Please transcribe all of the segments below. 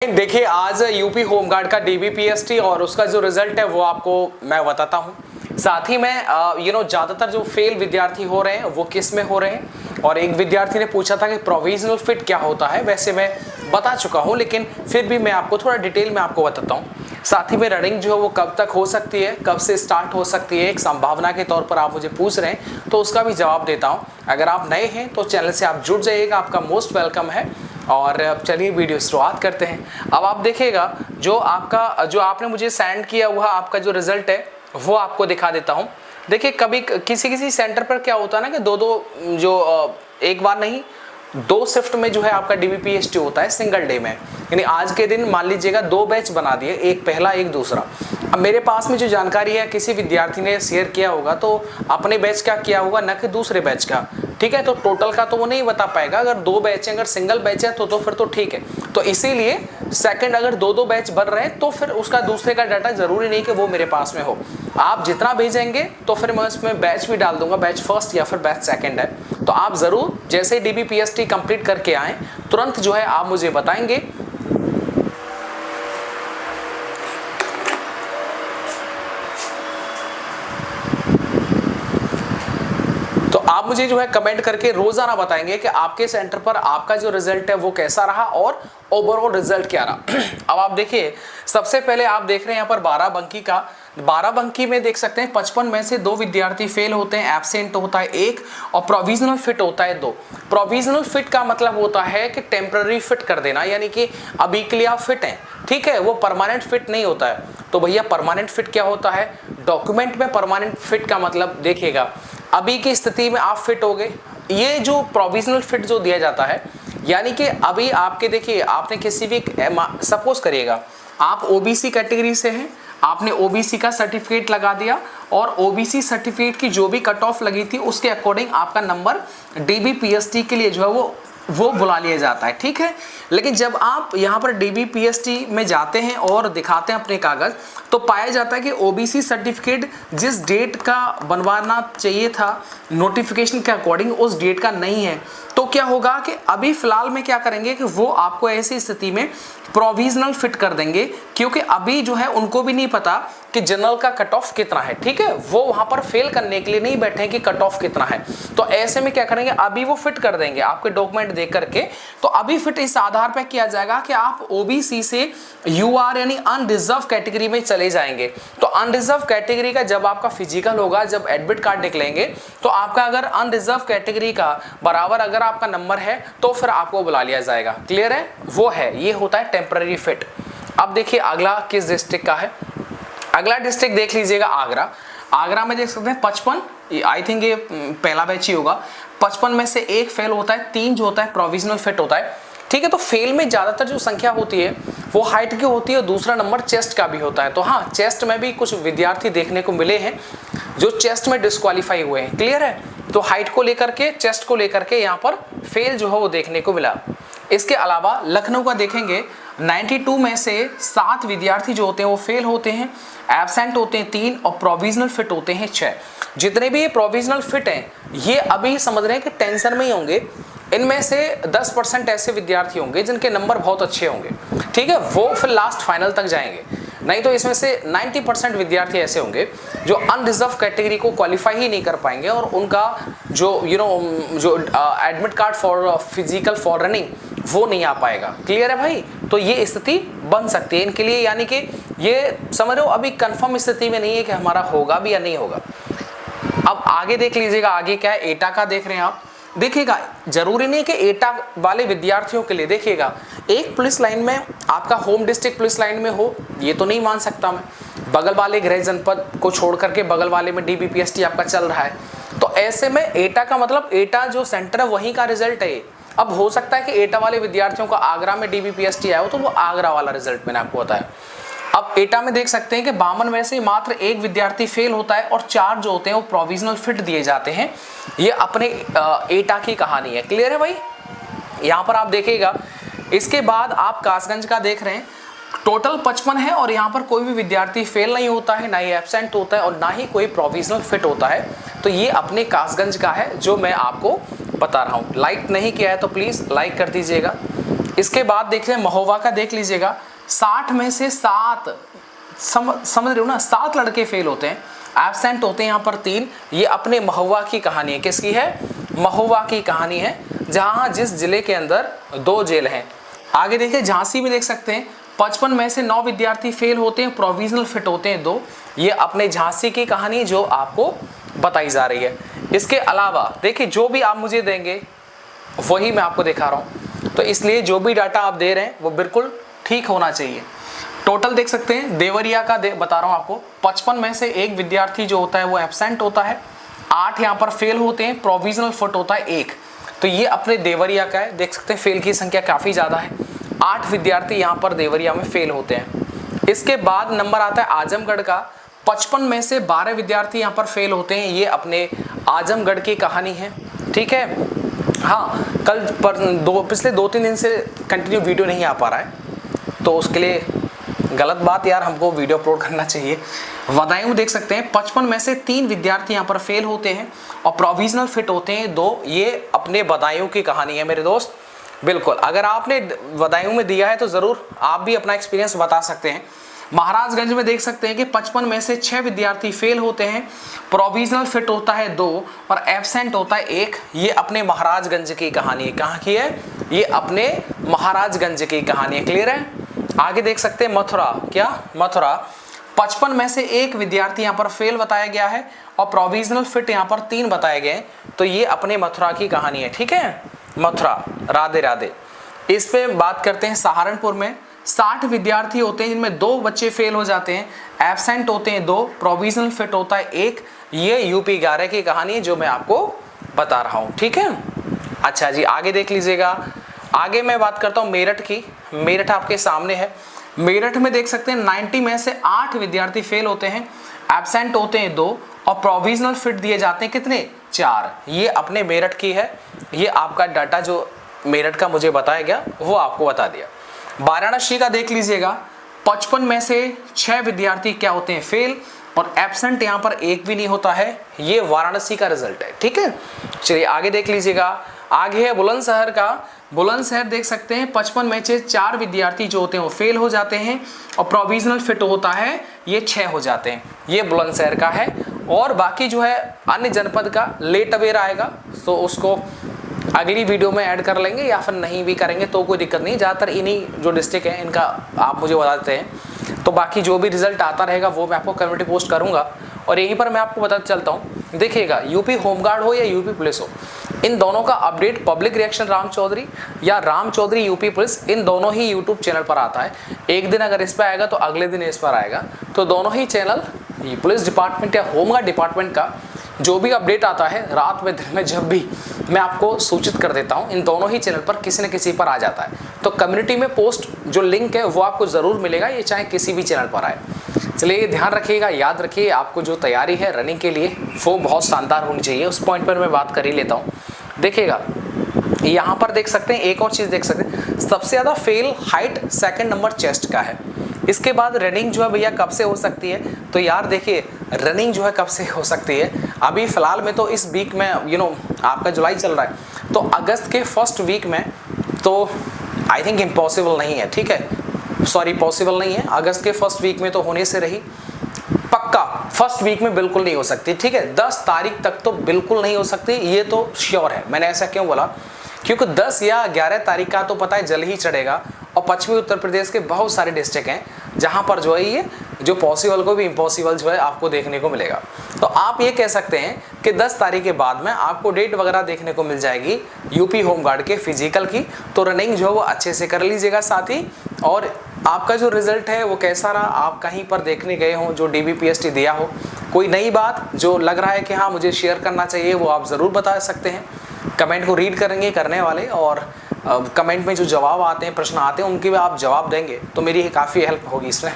देखिए आज UP home guard का डीबीपीएसटी और उसका जो रिजल्ट है वो आपको मैं बताता हूं। साथ ही में ज्यादातर जो फेल विद्यार्थी हो रहे हैं वो किस में हो रहे हैं, और एक विद्यार्थी ने पूछा था कि प्रोविजनल फिट क्या होता है। वैसे मैं बता चुका हूं लेकिन फिर भी मैं आपको थोड़ा डिटेल में आपको बताता हूं। साथ ही में रनिंग जो है वो कब तक हो सकती है, कब से स्टार्ट हो सकती है, एक संभावना के तौर पर आप मुझे पूछ रहे हैं तो उसका भी जवाब देता हूं। अगर आप नए हैं तो चैनल से आप जुड़ जाइएगा, आपका मोस्ट वेलकम है। और चलिए वीडियो शुरुआत करते हैं। अब आप देखिएगा जो आपने मुझे सेंड किया हुआ आपका जो रिजल्ट है वो आपको दिखा देता हूं। देखिए कभी किसी सेंटर पर क्या होता है ना कि दो एक बार नहीं, 2 शिफ्ट में जो है आपका डीबीपीएसटी होता है सिंगल डे में। यानी आज के दिन मान लीजिएगा 2 बैच बना दिए, एक पहला एक दूसरा। अब मेरे पास में जो जानकारी है किसी विद्यार्थी ने शेयर किया होगा तो अपने बैच का किया होगा न कि दूसरे बैच का, ठीक है। तो टोटल का तो वो नहीं बता पाएगा। अगर 2 बैच है, अगर सिंगल बैच है तो फिर तो ठीक है। तो इसीलिए सेकंड अगर 2 बैच बन रहे हैं तो फिर उसका दूसरे का डाटा जरूरी नहीं कि वो मेरे पास में हो। आप जितना भेजेंगे तो फिर मैं उसमें बैच भी डाल दूंगा, बैच फर्स्ट या फिर बैच सेकंड है। तो आप जरूर जैसे डीबीपीएसटी कंप्लीट करके आए तुरंत जो है आप मुझे बताएंगे। तो आप मुझे जो है कमेंट करके रोजाना बताएंगे कि आपके सेंटर पर आपका जो रिजल्ट है वो कैसा रहा और ओवरऑल रिजल्ट क्या रहा। अब आप देखिए सबसे पहले आप देख रहे हैं यहाँ पर 12 बंकी का। 12 बंकी में देख सकते हैं 55 में से 2 विद्यार्थी फेल होते हैं, एब्सेंट होता है 1 और प्रोविजनल फिट होता है 2। प्रोविजनल फिट का मतलब होता है कि टेम्पररी फिट कर देना, यानी कि अभी के लिए आप फिट हैं, ठीक है, वो परमानेंट फिट नहीं होता है। तो भैया परमानेंट फिट क्या होता है? डॉक्यूमेंट में परमानेंट फिट का मतलब देखिएगा अभी की स्थिति में आप फिट हो गए। ये जो प्रोविजनल फिट जो दिया जाता है यानी कि अभी आपके देखिए आपने किसी भी सपोज करिएगा आप ओबीसी कैटेगरी से हैं, आपने ओबीसी का सर्टिफिकेट लगा दिया और ओबीसी सर्टिफिकेट की जो भी कट ऑफ लगी थी उसके अकॉर्डिंग आपका नंबर डीबीपीएसटी के लिए जो है वो बुला लिया जाता है, ठीक है। लेकिन जब आप यहाँ पर डीबीपीएसटी में जाते हैं और दिखाते हैं अपने कागज तो पाया जाता है कि ओबीसी सर्टिफिकेट जिस डेट का बनवाना चाहिए था नोटिफिकेशन के अकॉर्डिंग उस डेट का नहीं है। तो क्या होगा कि अभी फिलहाल में क्या करेंगे कि वो आपको ऐसी स्थिति में प्रोविजनल फिट कर देंगे, क्योंकि अभी जो है उनको भी नहीं पता कि जनरल का कट ऑफ कितना है, ठीक है। वो वहां पर फेल करने के लिए नहीं बैठे कि कट ऑफ कितना है। तो ऐसे में क्या करेंगे अभी वो फिट कर देंगे आपके डॉक्यूमेंट देख करके। तो अभी फिट इस आधार पर किया जाएगा कि आप ओबीसी से यूआर यानी अनरिजर्व कैटेगरी में चले जाएंगे। तो अनरिजर्व कैटेगरी का जब आपका फिजिकल होगा, जब एडमिट कार्ड निकलेंगे तो आपका अगर अनरिजर्व कैटेगरी का बराबर अगर आपका नंबर है तो फिर आपको बुला लिया जाएगा। क्लियर है? वो है, ये होता है टेम्पररी फिट। अब देखिए अगला किस डिस्ट्रिक्ट का है। अगला डिस्ट्रिक्ट देख लीजिएगा आगरा। आगरा में देख सकते हैं 55, आई थिंक ये पहला बैच ही होगा। 55 में से 1 फेल होता है, 3 जो होता है प्रोविजनल फिट होता है, ठीक है। तो फेल में ज्यादातर जो संख्या होती है वो हाइट की होती है और दूसरा नंबर चेस्ट का भी होता है। तो हाँ, चेस्ट में भी कुछ विद्यार्थी देखने को मिले हैं जो चेस्ट में डिस्क्वालीफाई हुए हैं। क्लियर है? तो हाइट को लेकर के, चेस्ट को लेकर के यहाँ पर फेल जो है वो देखने को मिला। इसके अलावा लखनऊ का देखेंगे 92 में से 7 विद्यार्थी जो होते हैं वो फेल होते हैं, एब्सेंट होते हैं 3 और प्रोविजनल फिट होते हैं 6। जितने भी ये प्रोविजनल फिट हैं ये अभी समझ रहे हैं कि टेंशन में ही होंगे। इनमें से 10% ऐसे विद्यार्थी होंगे जिनके नंबर बहुत अच्छे होंगे, ठीक है, वो फिर लास्ट फाइनल तक जाएंगे। नहीं तो इसमें से 90% विद्यार्थी ऐसे होंगे जो अनरिजर्व कैटेगरी को क्वालिफाई ही नहीं कर पाएंगे और उनका जो admit card for physical for running वो नहीं आ पाएगा। क्लियर है भाई? तो ये स्थिति बन सकती है इनके लिए, यानी कि ये समझ रहे हो अभी कंफर्म स्थिति में नहीं है कि हमारा होगा भी या नहीं होगा। अब आगे देख लीजिएगा, आगे क्या है, एटा का देख रहे हैं आप। देखिएगा जरूरी नहीं कि एटा वाले विद्यार्थियों के लिए देखिएगा एक पुलिस लाइन में आपका होम डिस्ट्रिक्ट पुलिस लाइन में हो, ये तो नहीं मान सकता मैं। बगल वाले गृह जनपद को छोड़ करके बगल वाले में डीबीपीएसटी आपका चल रहा है। तो ऐसे में एटा का मतलब एटा जो सेंटर है वहीं का रिजल्ट है। अब हो सकता है कि एटा वाले विद्यार्थियों का आगरा में डीबीपीएसटी आया हो तो वो आगरा वाला रिजल्ट मैंने आपको बताया। अब एटा में देख सकते हैं कि 52 में से मात्र 1 विद्यार्थी फेल होता है और 4 जो होते हैं वो प्रोविजनल फिट दिए जाते हैं। ये अपने एटा की कहानी है। क्लियर है भाई? यहाँ पर आप देखिएगा। इसके बाद आप कासगंज का देख रहे हैं, टोटल 55 है और यहाँ पर कोई भी विद्यार्थी फेल नहीं होता है, ना ही एब्सेंट होता है और ना ही कोई प्रोविजनल फिट होता है। तो ये अपने कासगंज का है जो मैं आपको बता रहा हूँ। लाइक नहीं किया है तो प्लीज़ लाइक कर दीजिएगा। इसके बाद देखिए महोबा का देख लीजिएगा, 60 में से 7, समझ रहे हो ना, 7 लड़के फेल होते हैं, एब्सेंट होते हैं यहाँ पर 3। ये अपने महोबा की कहानी है। किसकी है? महोबा की कहानी है, जहाँ जिस जिले के अंदर 2 जेल हैं। आगे देखिए झांसी में देख सकते हैं 55 में से 9 विद्यार्थी फेल होते हैं, प्रोविजनल फिट होते हैं 2। ये अपने झांसी की कहानी जो आपको बताई जा रही है। इसके अलावा देखिए जो भी आप मुझे देंगे वही मैं आपको दिखा रहा हूँ, तो इसलिए जो भी डाटा आप दे रहे हैं वो बिल्कुल ठीक होना चाहिए। टोटल देख सकते हैं देवरिया का बता रहा हूँ आपको, 55 में से 1 विद्यार्थी जो होता है वो एब्सेंट होता है, 8 यहाँ पर फेल होते हैं, प्रोविजनल फिट होता है 1। तो ये अपने देवरिया का है, देख सकते हैं फेल की संख्या काफ़ी ज़्यादा है, 8 विद्यार्थी यहाँ पर देवरिया में फेल होते हैं। इसके बाद नंबर आता है आजमगढ़ का, 55 में से 12 विद्यार्थी यहाँ पर फेल होते हैं, ये अपने आजमगढ़ की कहानी है। ठीक है, हाँ कल पर पिछले 2-3 दिन से कंटिन्यू वीडियो नहीं आ पा रहा है, तो उसके लिए गलत बात यार, हमको वीडियो अपलोड करना चाहिए। बदायूं देख सकते हैं 55 में से 3 विद्यार्थी यहाँ पर फेल होते हैं और प्रोविजनल फिट होते हैं 2। ये अपने बदायूं की कहानी है मेरे दोस्त। बिल्कुल, अगर आपने बदायूं में दिया है तो ज़रूर आप भी अपना एक्सपीरियंस बता सकते हैं। महाराजगंज में देख सकते हैं कि 55 में से 6 विद्यार्थी फेल होते हैं, प्रोविजनल फिट होता है 2 और एब्सेंट होता है 1। ये अपने महाराजगंज की कहानी है। कहाँ की है? ये अपने महाराजगंज की कहानी है। क्लियर है? आगे देख सकते हैं मथुरा, क्या मथुरा, 55 में से 1 विद्यार्थी यहाँ पर फेल बताया गया है और प्रोविजनल फिट यहाँ पर 3 बताए गए, तो ये अपने मथुरा की कहानी है। ठीक है, मथुरा, राधे राधे। इस पे बात करते हैं सहारनपुर में 60 विद्यार्थी होते हैं जिनमें 2 बच्चे फेल हो जाते हैं, एब्सेंट होते हैं 2, प्रोविजनल फिट होता है 1। ये यूपी 11 की कहानी है जो मैं आपको बता रहा हूँ। ठीक है, अच्छा जी आगे देख लीजिएगा। आगे मैं बात करता हूँ मेरठ की। मेरठ आपके सामने है। मेरठ में देख सकते हैं 90 में से 8 विद्यार्थी फेल होते हैं, एब्सेंट होते हैं 2 और प्रोविजनल फिट दिए जाते हैं कितने? 4। ये अपने मेरठ की है। ये आपका डाटा जो मेरठ का मुझे बताया गया वो आपको बता दिया। वाराणसी का देख लीजिएगा, 55 में से 6 विद्यार्थी क्या होते हैं? फेल, और एब्सेंट यहाँ पर 1 भी नहीं होता है। ये वाराणसी का रिजल्ट है। ठीक है, चलिए आगे देख लीजिएगा। आगे है बुलंदशहर का। बुलंदशहर देख सकते हैं 55 में से 4 विद्यार्थी जो होते हैं वो फेल हो जाते हैं और प्रोविजनल फिट होता है ये 6 हो जाते हैं। ये बुलंदशहर का है। और बाकी जो है अन्य जनपद का लेट अवेयर आएगा, तो उसको अगली वीडियो में ऐड कर लेंगे या फिर नहीं भी करेंगे तो कोई दिक्कत नहीं। ज़्यादातर इन्हीं जो डिस्ट्रिक्ट हैं इनका आप मुझे बता देते हैं, तो बाकी जो भी रिजल्ट आता रहेगा वो मैं आपको कम्युनिटी पोस्ट करूँगा। और यहीं पर मैं आपको बताते चलता हूँ, देखिएगा यूपी होमगार्ड हो या यूपी पुलिस हो, इन दोनों का update public reaction Ram Chaudhary या राम चौधरी यूपी पुलिस, इन दोनों ही यूट्यूब चैनल पर आता है। एक दिन अगर इस पर आएगा तो अगले दिन इस पर आएगा, तो दोनों ही चैनल पुलिस डिपार्टमेंट या होमगार्ड डिपार्टमेंट का जो भी अपडेट आता है रात में दिन में जब भी मैं आपको सूचित कर देता हूँ, इन दोनों ही चैनल पर किसी न किसी पर आ जाता है। तो कम्युनिटी में पोस्ट जो लिंक है वो आपको ज़रूर मिलेगा, ये चाहे किसी भी चैनल पर आए। चलिए ध्यान रखिएगा, याद रखिए आपको जो तैयारी है रनिंग के लिए वो बहुत शानदार होनी चाहिए। उस पॉइंट पर मैं बात कर ही लेता हूँ। देखिएगा यहाँ पर देख सकते हैं, एक और चीज़ देख सकते हैं, सबसे ज़्यादा fail height 2nd number chest का है। इसके बाद रनिंग जो है भैया कब से हो सकती है? तो यार देखिए रनिंग जो है कब से हो सकती है, अभी फ़िलहाल में तो इस वीक में आपका जुलाई चल रहा है, तो अगस्त के फर्स्ट वीक में तो आई थिंक इम्पॉसिबल नहीं है। ठीक है, सॉरी पॉसिबल नहीं है, अगस्त के फर्स्ट वीक में तो होने से रही, पक्का फर्स्ट वीक में बिल्कुल नहीं हो सकती। ठीक है, 10 तारीख तक तो बिल्कुल नहीं हो सकती, ये तो श्योर है। मैंने ऐसा क्यों बोला? क्योंकि 10 या 11 तारीख का तो पता है जल ही चढ़ेगा, और पश्चिमी उत्तर प्रदेश के बहुत सारे डिस्ट्रिक्ट हैं जहां पर जो है ये जो पॉसिबल को भी इम्पॉसिबल जो है आपको देखने को मिलेगा। तो आप ये कह सकते हैं कि 10 तारीख के बाद में आपको डेट वगैरह देखने को मिल जाएगी यूपी होमगार्ड के फिजिकल की। तो रनिंग जो है वो अच्छे से कर लीजिएगा साथ ही, और आपका जो रिजल्ट है वो कैसा रहा, आप कहीं पर देखने गए हों जो DBPST दिया हो, कोई नई बात जो लग रहा है कि हाँ मुझे शेयर करना चाहिए, वो आप ज़रूर बता सकते हैं। कमेंट को रीड करेंगे करने वाले, और कमेंट में जो जवाब आते हैं, प्रश्न आते हैं, उनके भी आप जवाब देंगे तो मेरी काफ़ी हेल्प होगी इसमें।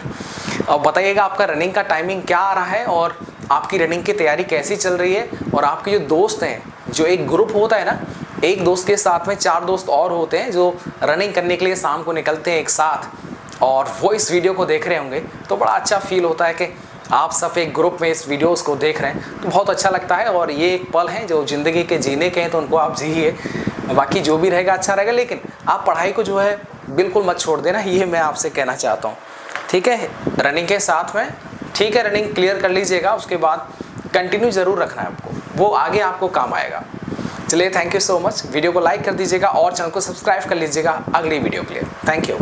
और बताइएगा आपका रनिंग का टाइमिंग क्या आ रहा है और आपकी रनिंग की तैयारी कैसी चल रही है। और आपके जो दोस्त हैं, जो एक ग्रुप होता है ना, एक दोस्त के साथ में 4 दोस्त और होते हैं जो रनिंग करने के लिए शाम को निकलते हैं एक साथ, और वो इस वीडियो को देख रहे होंगे तो बड़ा अच्छा फील होता है कि आप सब एक ग्रुप में इस वीडियोस को देख रहे हैं, तो बहुत अच्छा लगता है। और ये एक पल है जो ज़िंदगी के जीने के हैं, तो उनको आप जिए, बाकी जो भी रहेगा अच्छा रहेगा। लेकिन आप पढ़ाई को जो है बिल्कुल मत छोड़ देना, ये मैं आपसे कहना चाहता हूँ। ठीक है, रनिंग के साथ में, ठीक है, रनिंग क्लियर कर लीजिएगा, उसके बाद कंटिन्यू जरूर रखना है आपको, वो आगे आपको काम आएगा। चलिए, thank you so much. Video को लाइक कर दीजिएगा और चैनल को सब्सक्राइब कर लीजिएगा अगली वीडियो के लिए। Thank you.